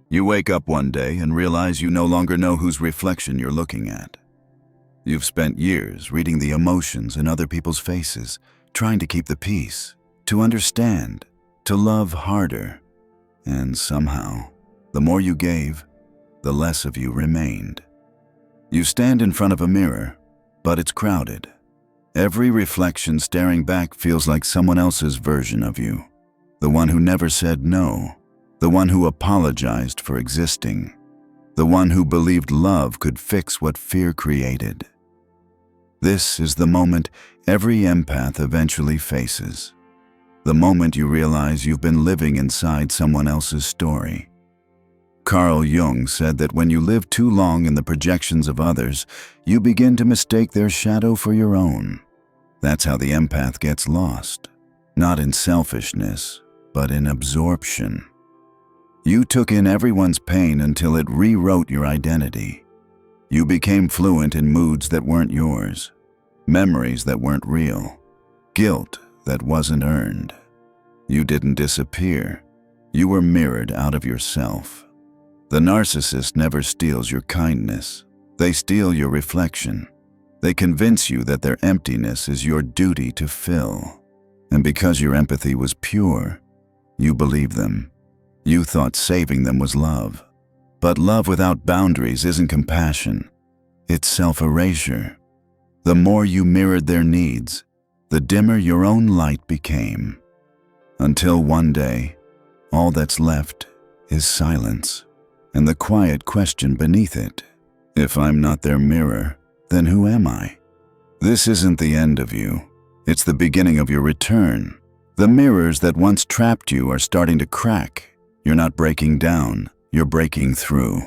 You wake up one day and realize you no longer know whose reflection you're looking at. You've spent years reading the emotions in other people's faces, trying to keep the peace, to understand, to love harder. And somehow, the more you gave, the less of you remained. You stand in front of a mirror, but it's crowded. Every reflection staring back feels like someone else's version of you. The one who never said no. The one who apologized for existing. The one who believed love could fix what fear created. This is the moment every empath eventually faces. The moment you realize you've been living inside someone else's story. Carl Jung said that when you live too long in the projections of others, you begin to mistake their shadow for your own. That's how the empath gets lost. Not in selfishness, but in absorption. You took in everyone's pain until it rewrote your identity. You became fluent in moods that weren't yours, memories that weren't real, guilt that wasn't earned. You didn't disappear. You were mirrored out of yourself. The narcissist never steals your kindness. They steal your reflection. They convince you that their emptiness is your duty to fill. And because your empathy was pure, you believed them. You thought saving them was love. But love without boundaries isn't compassion. It's self-erasure. The more you mirrored their needs, the dimmer your own light became. Until one day, all that's left is silence, and the quiet question beneath it. If I'm not their mirror, then who am I? This isn't the end of you. It's the beginning of your return. The mirrors that once trapped you are starting to crack. You're not breaking down, you're breaking through.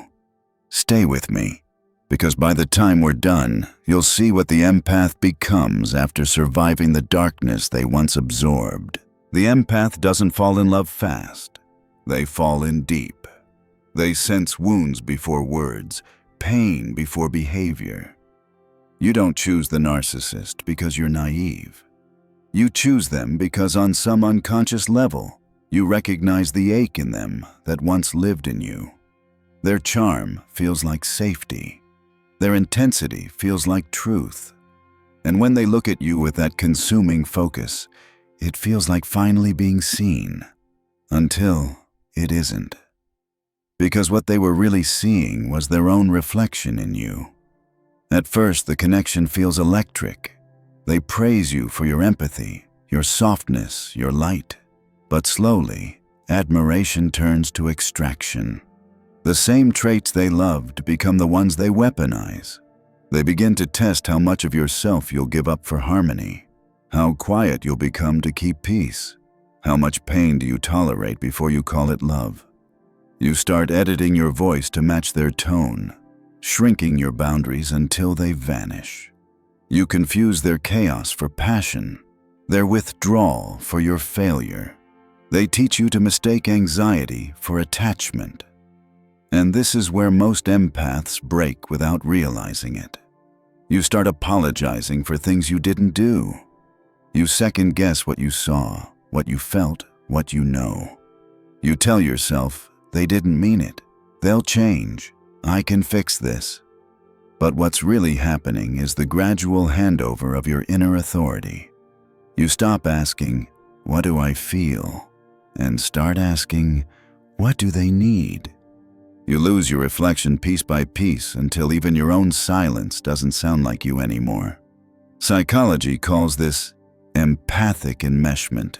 Stay with me, because by the time we're done, you'll see what the empath becomes after surviving the darkness they once absorbed. The empath doesn't fall in love fast. They fall in deep. They sense wounds before words, pain before behavior. You don't choose the narcissist because you're naive. You choose them because on some unconscious level, you recognize the ache in them that once lived in you. Their charm feels like safety. Their intensity feels like truth. And when they look at you with that consuming focus, it feels like finally being seen. Until it isn't. Because what they were really seeing was their own reflection in you. At first, the connection feels electric. They praise you for your empathy, your softness, your light. But slowly, admiration turns to extraction. The same traits they loved become the ones they weaponize. They begin to test how much of yourself you'll give up for harmony, how quiet you'll become to keep peace, how much pain do you tolerate before you call it love. You start editing your voice to match their tone, shrinking your boundaries until they vanish. You confuse their chaos for passion, their withdrawal for your failure. They teach you to mistake anxiety for attachment. And this is where most empaths break without realizing it. You start apologizing for things you didn't do. You second-guess what you saw, what you felt, what you know. You tell yourself, they didn't mean it. They'll change. I can fix this. But what's really happening is the gradual handover of your inner authority. You stop asking, what do I feel? And start asking, what do they need? You lose your reflection piece by piece until even your own silence doesn't sound like you anymore. Psychology calls this empathic enmeshment,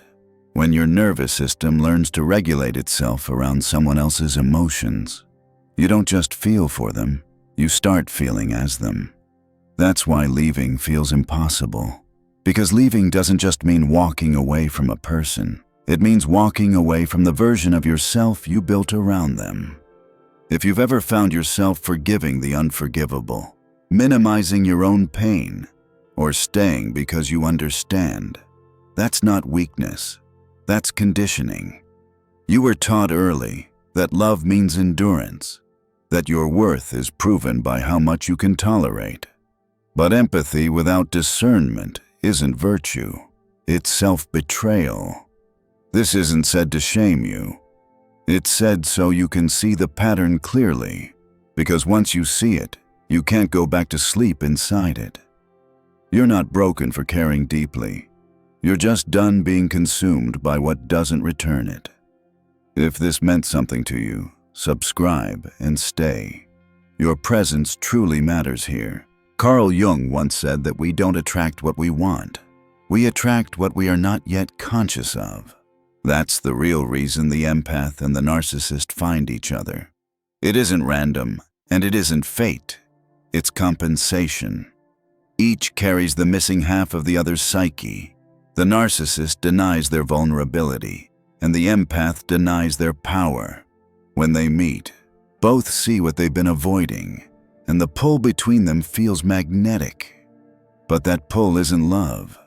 when your nervous system learns to regulate itself around someone else's emotions. You don't just feel for them, you start feeling as them. That's why leaving feels impossible. Because leaving doesn't just mean walking away from a person. It means walking away from the version of yourself you built around them. If you've ever found yourself forgiving the unforgivable, minimizing your own pain, or staying because you understand, that's not weakness. That's conditioning. You were taught early that love means endurance, that your worth is proven by how much you can tolerate. But empathy without discernment isn't virtue. It's self-betrayal. This isn't said to shame you. It's said so you can see the pattern clearly, because once you see it, you can't go back to sleep inside it. You're not broken for caring deeply. You're just done being consumed by what doesn't return it. If this meant something to you, subscribe and stay. Your presence truly matters here. Carl Jung once said that we don't attract what we want. We attract what we are not yet conscious of. That's the real reason the empath and the narcissist find each other. It isn't random, and it isn't fate. It's compensation. Each carries the missing half of the other's psyche. The narcissist denies their vulnerability, and the empath denies their power. When they meet, both see what they've been avoiding, and the pull between them feels magnetic. But that pull isn't love,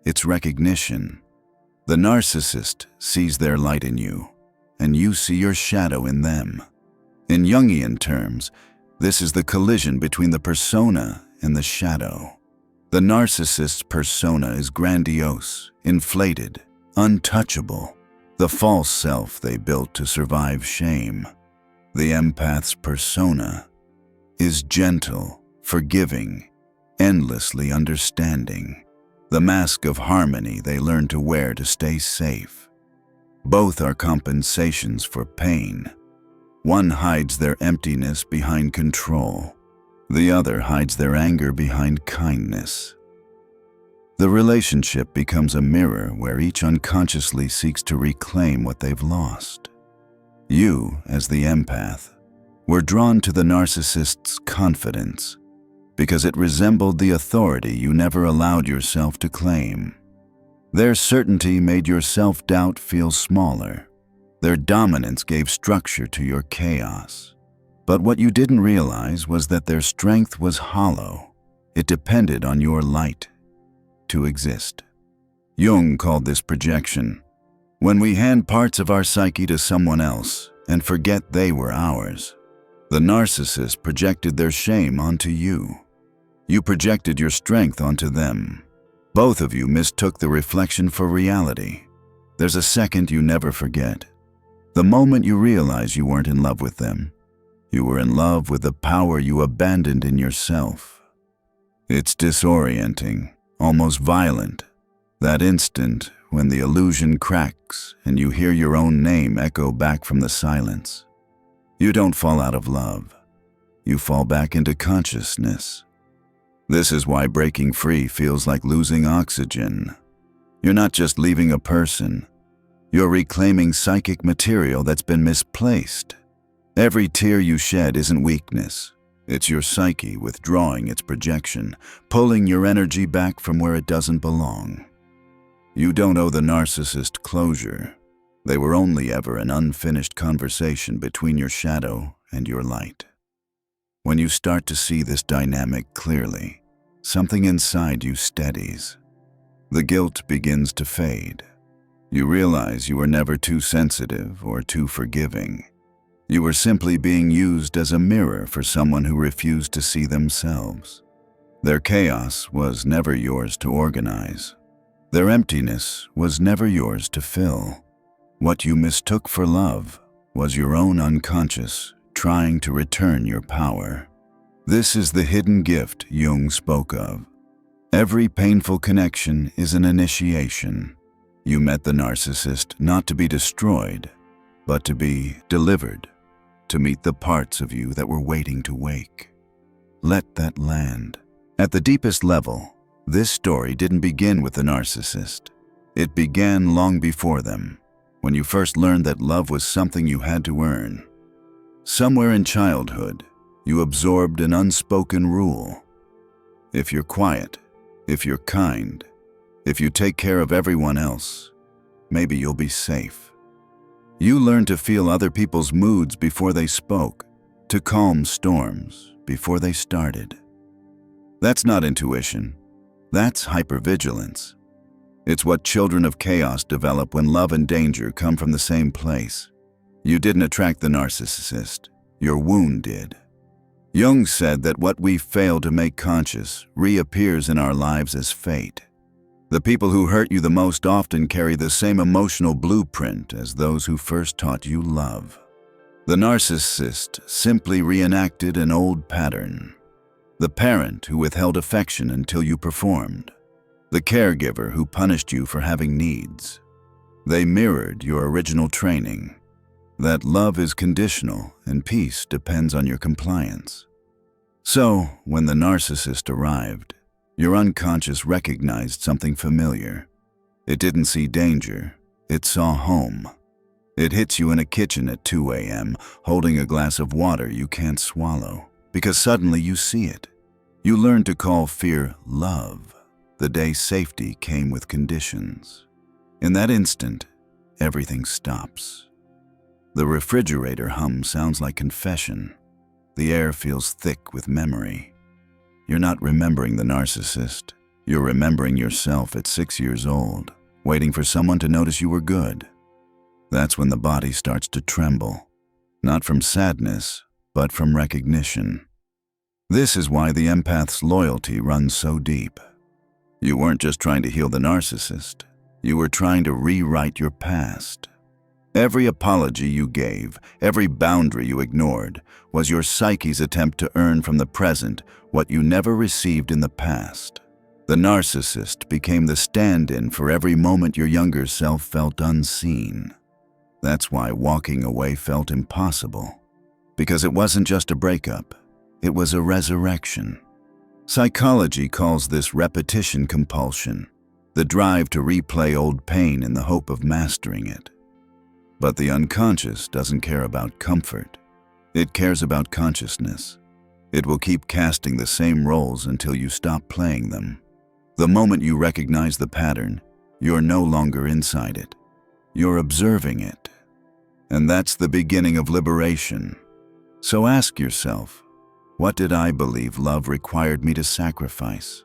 it's recognition. The narcissist sees their light in you, and you see your shadow in them. In Jungian terms, this is the collision between the persona and the shadow. The narcissist's persona is grandiose, inflated, untouchable, the false self they built to survive shame. The empath's persona is gentle, forgiving, endlessly understanding, the mask of harmony they learn to wear to stay safe. Both are compensations for pain. One hides their emptiness behind control. The other hides their anger behind kindness. The relationship becomes a mirror where each unconsciously seeks to reclaim what they've lost. You, as the empath, were drawn to the narcissist's confidence because it resembled the authority you never allowed yourself to claim. Their certainty made your self-doubt feel smaller. Their dominance gave structure to your chaos. But what you didn't realize was that their strength was hollow. It depended on your light to exist. Jung called this projection. When we hand parts of our psyche to someone else and forget they were ours, the narcissist projected their shame onto you. You projected your strength onto them. Both of you mistook the reflection for reality. There's a second you never forget. The moment you realize you weren't in love with them, you were in love with the power you abandoned in yourself. It's disorienting, almost violent. That instant when the illusion cracks and you hear your own name echo back from the silence. You don't fall out of love. You fall back into consciousness. This is why breaking free feels like losing oxygen. You're not just leaving a person. You're reclaiming psychic material that's been misplaced. Every tear you shed isn't weakness. It's your psyche withdrawing its projection, pulling your energy back from where it doesn't belong. You don't owe the narcissist closure. They were only ever an unfinished conversation between your shadow and your light. When you start to see this dynamic clearly, something inside you steadies. The guilt begins to fade. You realize you were never too sensitive or too forgiving. You were simply being used as a mirror for someone who refused to see themselves. Their chaos was never yours to organize. Their emptiness was never yours to fill. What you mistook for love was your own unconscious trying to return your power. This is the hidden gift Jung spoke of. Every painful connection is an initiation. You met the narcissist not to be destroyed, but to be delivered, to meet the parts of you that were waiting to wake. Let that land. At the deepest level, this story didn't begin with the narcissist. It began long before them, when you first learned that love was something you had to earn. Somewhere in childhood, you absorbed an unspoken rule. If you're quiet, if you're kind, if you take care of everyone else, maybe you'll be safe. You learned to feel other people's moods before they spoke, to calm storms before they started. That's not intuition. That's hypervigilance. It's what children of chaos develop when love and danger come from the same place. You didn't attract the narcissist. Your wound did. Jung said that what we fail to make conscious reappears in our lives as fate. The people who hurt you the most often carry the same emotional blueprint as those who first taught you love. The narcissist simply reenacted an old pattern. The parent who withheld affection until you performed. The caregiver who punished you for having needs. They mirrored your original training. That love is conditional and peace depends on your compliance. So, when the narcissist arrived, your unconscious recognized something familiar. It didn't see danger, it saw home. It hits you in a kitchen at 2 a.m., holding a glass of water you can't swallow, because suddenly you see it. You learn to call fear love, the day safety came with conditions. In that instant, everything stops. The refrigerator hum sounds like confession. The air feels thick with memory. You're not remembering the narcissist. You're remembering yourself at 6 years old, waiting for someone to notice you were good. That's when the body starts to tremble, not from sadness, but from recognition. This is why the empath's loyalty runs so deep. You weren't just trying to heal the narcissist. You were trying to rewrite your past. Every apology you gave, every boundary you ignored, was your psyche's attempt to earn from the present what you never received in the past. The narcissist became the stand-in for every moment your younger self felt unseen. That's why walking away felt impossible. Because it wasn't just a breakup, it was a resurrection. Psychology calls this repetition compulsion, the drive to replay old pain in the hope of mastering it. But the unconscious doesn't care about comfort. It cares about consciousness. It will keep casting the same roles until you stop playing them. The moment you recognize the pattern, you're no longer inside it. You're observing it. And that's the beginning of liberation. So ask yourself, what did I believe love required me to sacrifice?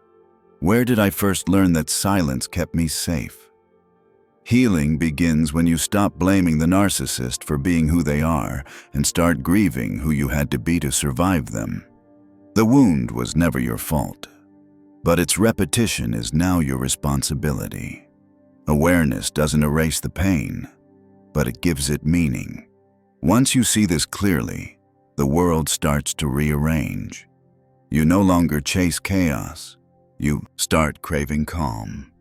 Where did I first learn that silence kept me safe? Healing begins when you stop blaming the narcissist for being who they are and start grieving who you had to be to survive them. The wound was never your fault, but its repetition is now your responsibility. Awareness doesn't erase the pain, but it gives it meaning. Once you see this clearly, the world starts to rearrange. You no longer chase chaos. You start craving calm.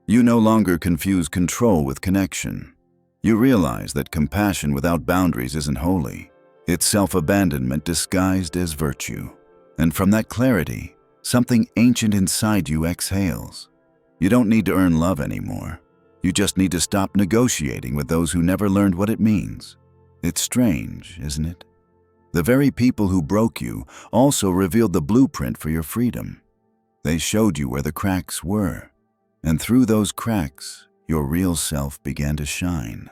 You no longer confuse control with connection. You realize that compassion without boundaries isn't holy. It's self-abandonment disguised as virtue. And from that clarity, something ancient inside you exhales. You don't need to earn love anymore. You just need to stop negotiating with those who never learned what it means. It's strange, isn't it? The very people who broke you also revealed the blueprint for your freedom. They showed you where the cracks were. And through those cracks, your real self began to shine.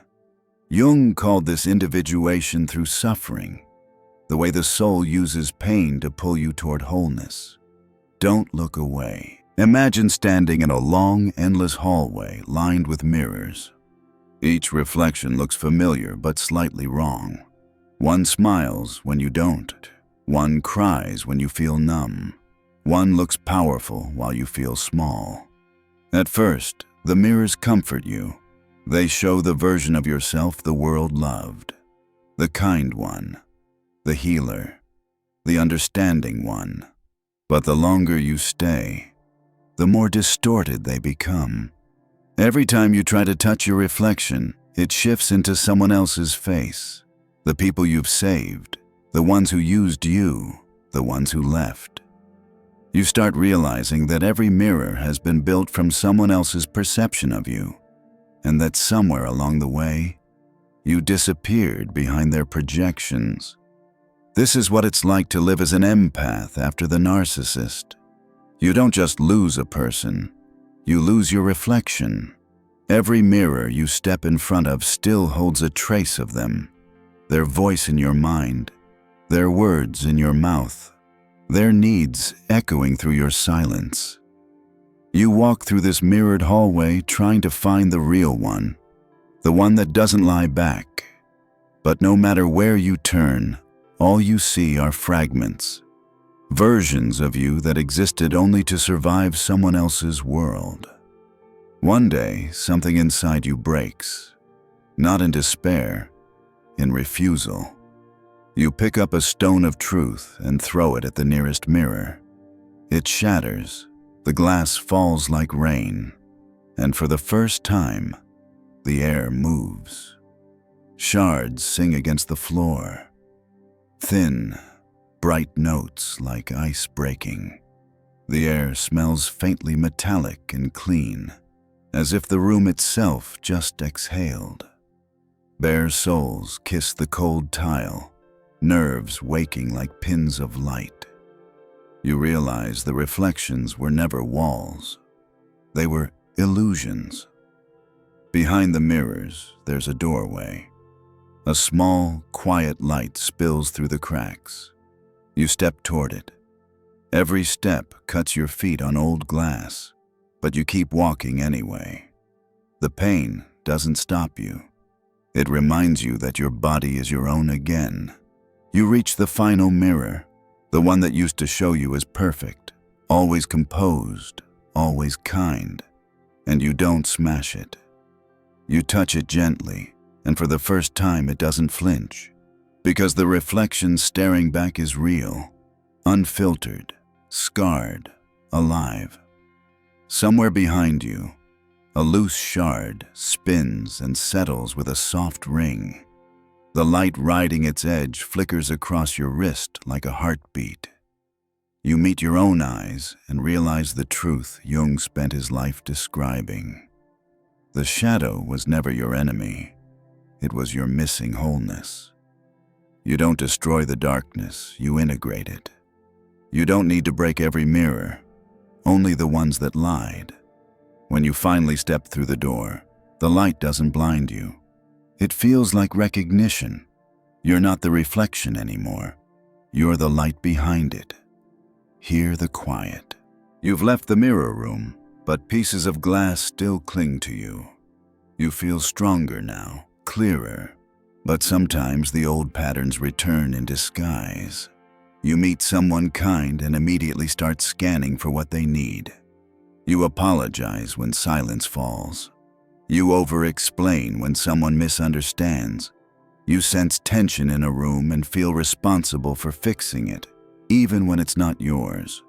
Jung called this individuation through suffering, the way the soul uses pain to pull you toward wholeness. Don't look away. Imagine standing in a long, endless hallway lined with mirrors. Each reflection looks familiar but slightly wrong. One smiles when you don't. One cries when you feel numb. One looks powerful while you feel small. At first, the mirrors comfort you. They show the version of yourself the world loved. The kind one, the healer, the understanding one. But the longer you stay, the more distorted they become. Every time you try to touch your reflection, it shifts into someone else's face. The people you've saved, the ones who used you, the ones who left. You start realizing that every mirror has been built from someone else's perception of you, and that somewhere along the way, you disappeared behind their projections. This is what it's like to live as an empath after the narcissist. You don't just lose a person, you lose your reflection. Every mirror you step in front of still holds a trace of them, their voice in your mind, their words in your mouth, their needs echoing through your silence. You walk through this mirrored hallway trying to find the real one, the one that doesn't lie back. But no matter where you turn, all you see are fragments, versions of you that existed only to survive someone else's world. One day, something inside you breaks, not in despair, in refusal. You pick up a stone of truth and throw it at the nearest mirror. It shatters, the glass falls like rain, and for the first time, the air moves. Shards sing against the floor. Thin, bright notes like ice breaking. The air smells faintly metallic and clean, as if the room itself just exhaled. Bare soles kiss the cold tile, nerves waking like pins of light. You realize the reflections were never walls. They were illusions. Behind the mirrors, there's a doorway. A small, quiet light spills through the cracks. You step toward it. Every step cuts your feet on old glass, but you keep walking anyway. The pain doesn't stop you. It reminds you that your body is your own again. You reach the final mirror, the one that used to show you as perfect, always composed, always kind, and you don't smash it. You touch it gently, and for the first time it doesn't flinch, because the reflection staring back is real, unfiltered, scarred, alive. Somewhere behind you, a loose shard spins and settles with a soft ring. The light riding its edge flickers across your wrist like a heartbeat. You meet your own eyes and realize the truth Jung spent his life describing. The shadow was never your enemy. It was your missing wholeness. You don't destroy the darkness, you integrate it. You don't need to break every mirror, only the ones that lied. When you finally step through the door, the light doesn't blind you. It feels like recognition. You're not the reflection anymore. You're the light behind it. Hear the quiet. You've left the mirror room, but pieces of glass still cling to you. You feel stronger now, clearer, but sometimes the old patterns return in disguise. You meet someone kind and immediately start scanning for what they need. You apologize when silence falls. You over-explain when someone misunderstands. You sense tension in a room and feel responsible for fixing it, even when it's not yours.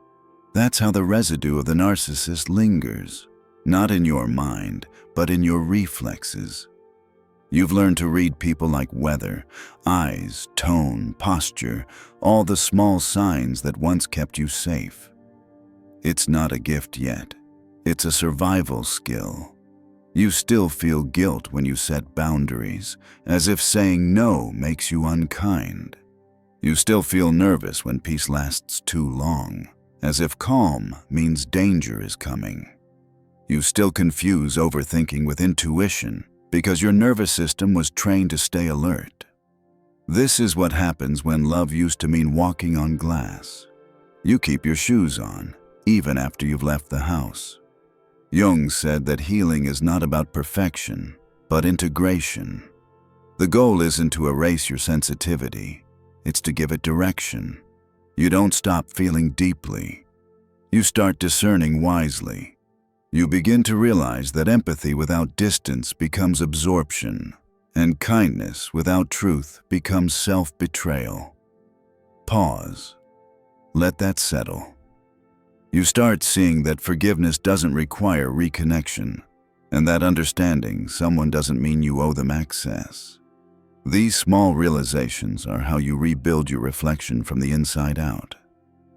That's how the residue of the narcissist lingers, not in your mind, but in your reflexes. You've learned to read people like weather, eyes, tone, posture, all the small signs that once kept you safe. It's not a gift yet. It's a survival skill. You still feel guilt when you set boundaries, as if saying no makes you unkind. You still feel nervous when peace lasts too long, as if calm means danger is coming. You still confuse overthinking with intuition because your nervous system was trained to stay alert. This is what happens when love used to mean walking on glass. You keep your shoes on, even after you've left the house. Jung said that healing is not about perfection, but integration. The goal isn't to erase your sensitivity, it's to give it direction. You don't stop feeling deeply. You start discerning wisely. You begin to realize that empathy without distance becomes absorption, and kindness without truth becomes self-betrayal. Pause. Let that settle. You start seeing that forgiveness doesn't require reconnection, and that understanding someone doesn't mean you owe them access. These small realizations are how you rebuild your reflection from the inside out.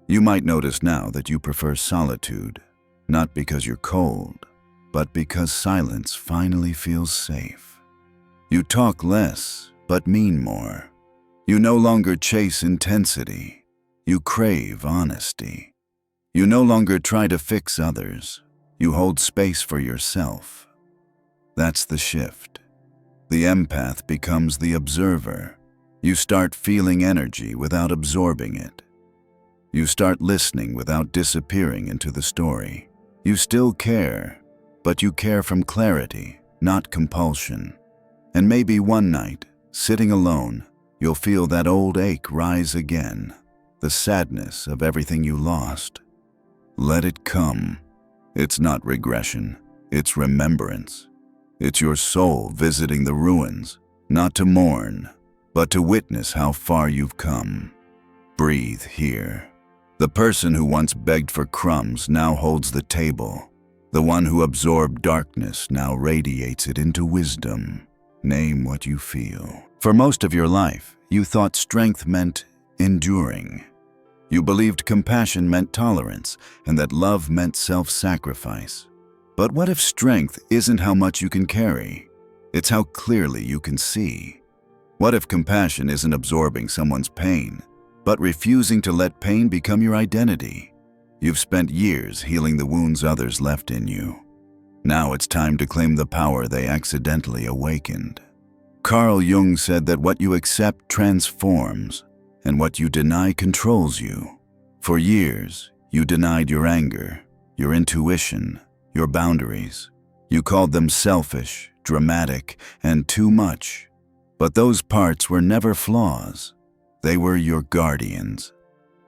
You might notice now that you prefer solitude, not because you're cold, but because silence finally feels safe. You talk less, but mean more. You no longer chase intensity. You crave honesty. You no longer try to fix others. You hold space for yourself. That's the shift. The empath becomes the observer. You start feeling energy without absorbing it. You start listening without disappearing into the story. You still care, but you care from clarity, not compulsion. And maybe one night, sitting alone, you'll feel that old ache rise again, the sadness of everything you lost. Let it come. It's not regression. It's remembrance. It's your soul visiting the ruins, not to mourn, but to witness how far you've come. Breathe here. The person who once begged for crumbs now holds the table. The one who absorbed darkness now radiates it into wisdom. Name what you feel. For most of your life, you thought strength meant enduring. You believed compassion meant tolerance, and that love meant self-sacrifice. But what if strength isn't how much you can carry? It's how clearly you can see. What if compassion isn't absorbing someone's pain, but refusing to let pain become your identity? You've spent years healing the wounds others left in you. Now it's time to claim the power they accidentally awakened. Carl Jung said that what you accept transforms, and what you deny controls you. For years, you denied your anger, your intuition, your boundaries. You called them selfish, dramatic, and too much. But those parts were never flaws. They were your guardians.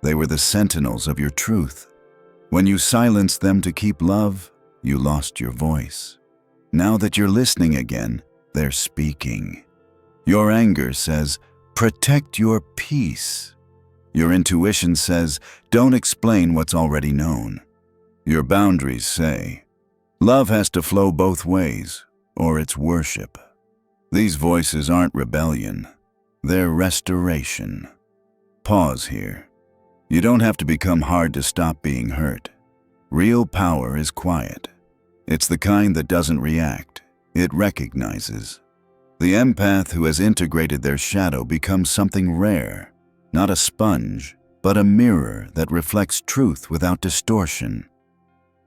They were the sentinels of your truth. When you silenced them to keep love, you lost your voice. Now that you're listening again, they're speaking. Your anger says, protect your peace. Your intuition says, don't explain what's already known. Your boundaries say, love has to flow both ways, or it's worship. These voices aren't rebellion. They're restoration. Pause here. You don't have to become hard to stop being hurt. Real power is quiet. It's the kind that doesn't react. It recognizes. The empath who has integrated their shadow becomes something rare, not a sponge, but a mirror that reflects truth without distortion.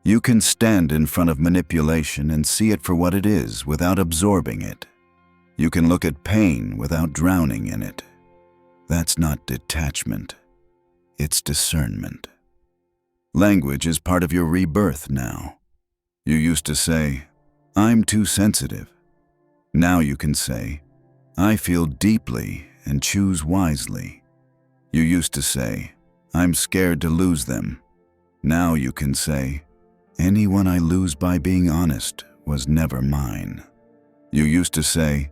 You can stand in front of manipulation and see it for what it is without absorbing it. You can look at pain without drowning in it. That's not detachment. It's discernment. Language is part of your rebirth now. You used to say, I'm too sensitive. Now you can say, I feel deeply and choose wisely. You used to say, I'm scared to lose them. Now you can say, anyone I lose by being honest was never mine. You used to say,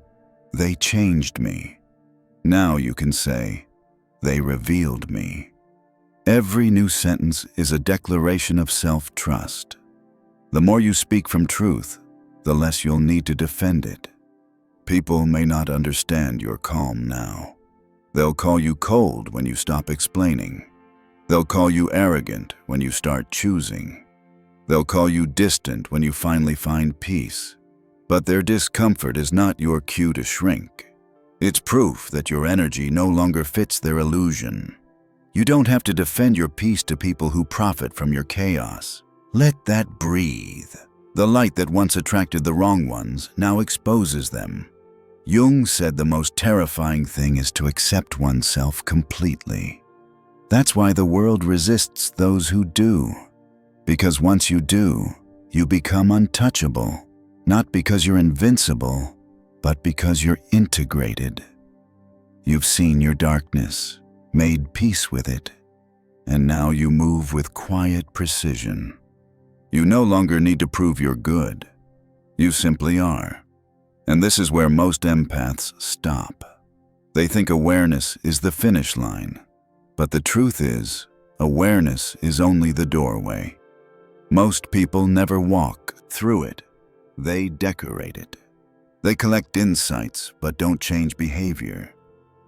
they changed me. Now you can say, they revealed me. Every new sentence is a declaration of self-trust. The more you speak from truth, the less you'll need to defend it. People may not understand your calm now. They'll call you cold when you stop explaining. They'll call you arrogant when you start choosing. They'll call you distant when you finally find peace. But their discomfort is not your cue to shrink. It's proof that your energy no longer fits their illusion. You don't have to defend your peace to people who profit from your chaos. Let that breathe. The light that once attracted the wrong ones now exposes them. Jung said the most terrifying thing is to accept oneself completely. That's why the world resists those who do. Because once you do, you become untouchable. Not because you're invincible, but because you're integrated. You've seen your darkness, made peace with it, and now you move with quiet precision. You no longer need to prove you're good. You simply are. And this is where most empaths stop. They think awareness is the finish line. But the truth is, awareness is only the doorway. Most people never walk through it. They decorate it. They collect insights but don't change behavior.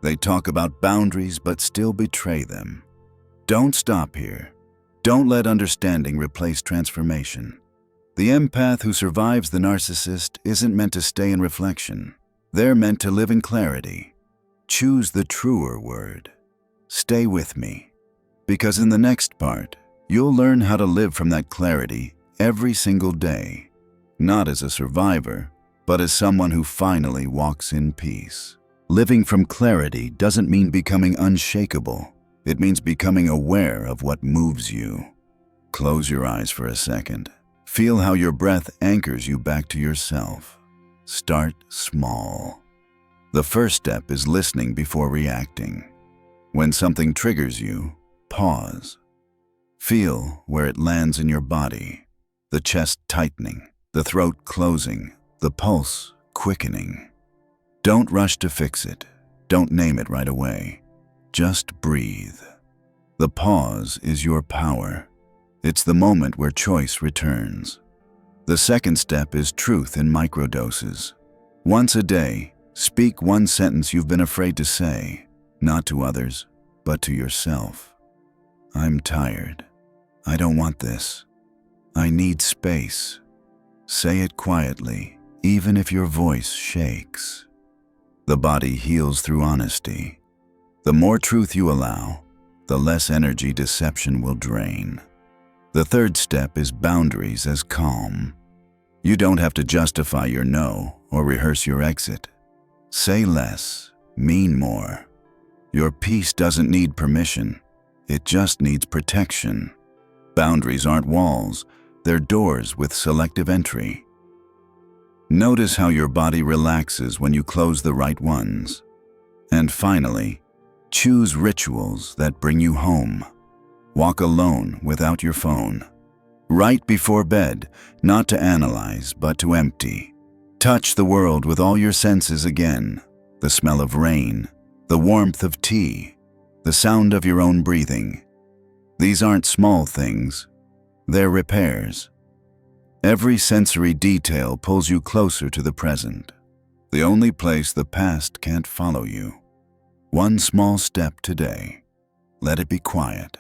They talk about boundaries but still betray them. Don't stop here. Don't let understanding replace transformation. The empath who survives the narcissist isn't meant to stay in reflection. They're meant to live in clarity. Choose the truer word. Stay with me. Because in the next part, you'll learn how to live from that clarity every single day. Not as a survivor, but as someone who finally walks in peace. Living from clarity doesn't mean becoming unshakable. It means becoming aware of what moves you. Close your eyes for a second. Feel how your breath anchors you back to yourself. Start small. The first step is listening before reacting. When something triggers you, pause. Feel where it lands in your body, the chest tightening, the throat closing, the pulse quickening. Don't rush to fix it. Don't name it right away. Just breathe. The pause is your power. It's the moment where choice returns. The second step is truth in microdoses. Once a day, speak one sentence you've been afraid to say, not to others, but to yourself. I'm tired. I don't want this. I need space. Say it quietly, even if your voice shakes. The body heals through honesty. The more truth you allow, the less energy deception will drain. The third step is boundaries as calm. You don't have to justify your no or rehearse your exit. Say less, mean more. Your peace doesn't need permission. It just needs protection. Boundaries aren't walls, they're doors with selective entry. Notice how your body relaxes when you close the right ones. And finally, choose rituals that bring you home. Walk alone without your phone. Right before bed, not to analyze, but to empty. Touch the world with all your senses again. The smell of rain, the warmth of tea, the sound of your own breathing. These aren't small things, they're repairs. Every sensory detail pulls you closer to the present, the only place the past can't follow you. One small step today. Let it be quiet.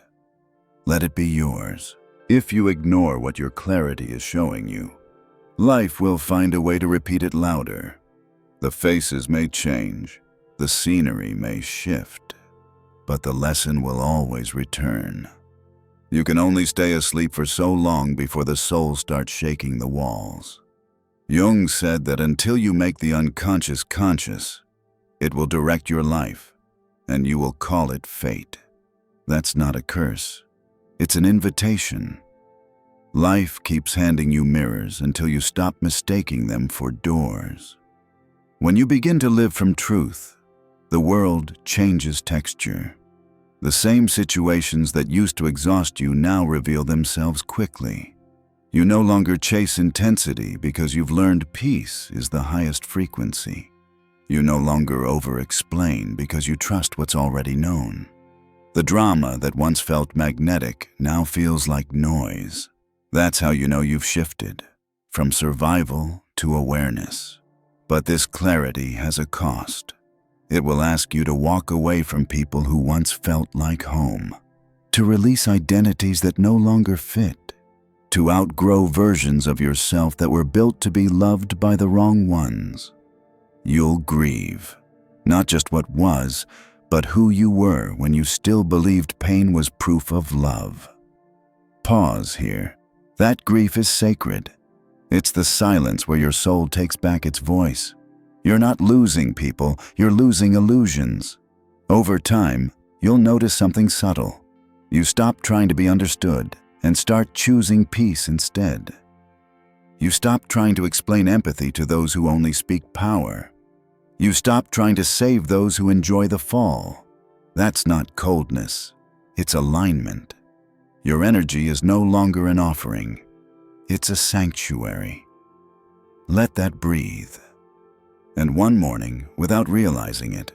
Let it be yours. If you ignore what your clarity is showing you, life will find a way to repeat it louder. The faces may change, the scenery may shift, but the lesson will always return. You can only stay asleep for so long before the soul starts shaking the walls. Jung said that until you make the unconscious conscious, it will direct your life, and you will call it fate. That's not a curse. It's an invitation. Life keeps handing you mirrors until you stop mistaking them for doors. When you begin to live from truth, the world changes texture. The same situations that used to exhaust you now reveal themselves quickly. You no longer chase intensity because you've learned peace is the highest frequency. You no longer over-explain because you trust what's already known. The drama that once felt magnetic now feels like noise. That's how you know you've shifted, from survival to awareness. But this clarity has a cost. It will ask you to walk away from people who once felt like home, to release identities that no longer fit, to outgrow versions of yourself that were built to be loved by the wrong ones. You'll grieve, not just what was, but who you were when you still believed pain was proof of love. Pause here. That grief is sacred. It's the silence where your soul takes back its voice. You're not losing people, you're losing illusions. Over time, you'll notice something subtle. You stop trying to be understood and start choosing peace instead. You stop trying to explain empathy to those who only speak power. You stop trying to save those who enjoy the fall. That's not coldness, it's alignment. Your energy is no longer an offering, it's a sanctuary. Let that breathe. And one morning, without realizing it,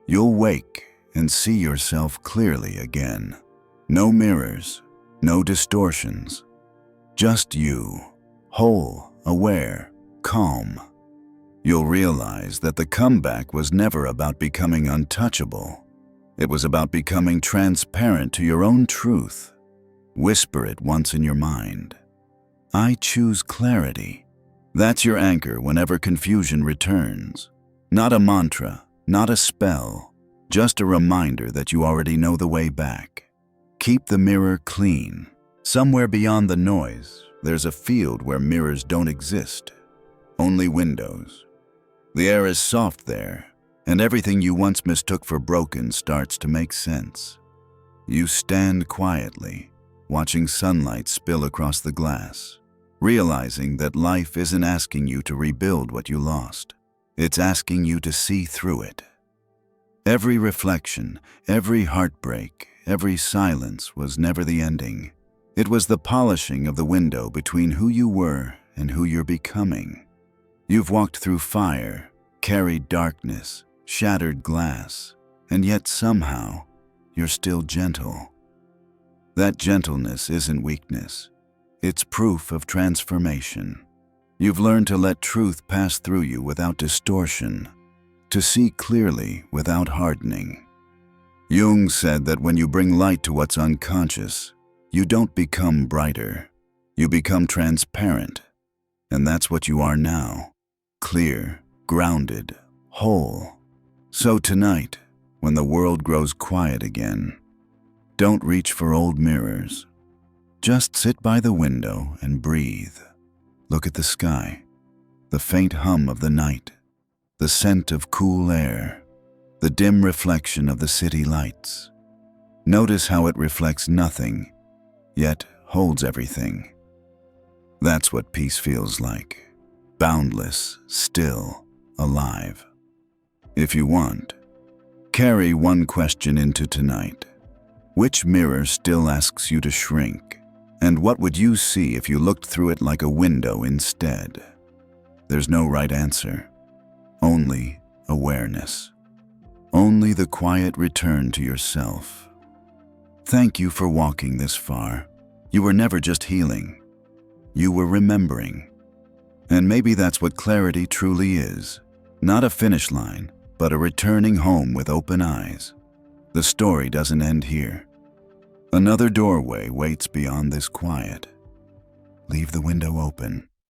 you'll wake and see yourself clearly again. No mirrors, no distortions. Just you, whole, aware, calm. You'll realize that the comeback was never about becoming untouchable. It was about becoming transparent to your own truth. Whisper it once in your mind. I choose clarity. That's your anchor whenever confusion returns. Not a mantra, not a spell, just a reminder that you already know the way back. Keep the mirror clean. Somewhere beyond the noise, there's a field where mirrors don't exist, only windows. The air is soft there, and everything you once mistook for broken starts to make sense. You stand quietly, watching sunlight spill across the glass, realizing that life isn't asking you to rebuild what you lost. It's asking you to see through it. Every reflection, every heartbreak, every silence was never the ending. It was the polishing of the window between who you were and who you're becoming. You've walked through fire, carried darkness, shattered glass, and yet somehow you're still gentle. That gentleness isn't weakness. It's proof of transformation. You've learned to let truth pass through you without distortion, to see clearly without hardening. Jung said that when you bring light to what's unconscious, you don't become brighter. You become transparent. And that's what you are now. Clear, grounded, whole. So tonight, when the world grows quiet again, don't reach for old mirrors. Just sit by the window and breathe. Look at the sky, the faint hum of the night, the scent of cool air, the dim reflection of the city lights. Notice how it reflects nothing, yet holds everything. That's what peace feels like. Boundless, still, alive. If you want, carry one question into tonight. Which mirror still asks you to shrink? And what would you see if you looked through it like a window instead? There's no right answer. Only awareness. Only the quiet return to yourself. Thank you for walking this far. You were never just healing. You were remembering. And maybe that's what clarity truly is. Not a finish line, but a returning home with open eyes. The story doesn't end here. Another doorway waits beyond this quiet. Leave the window open.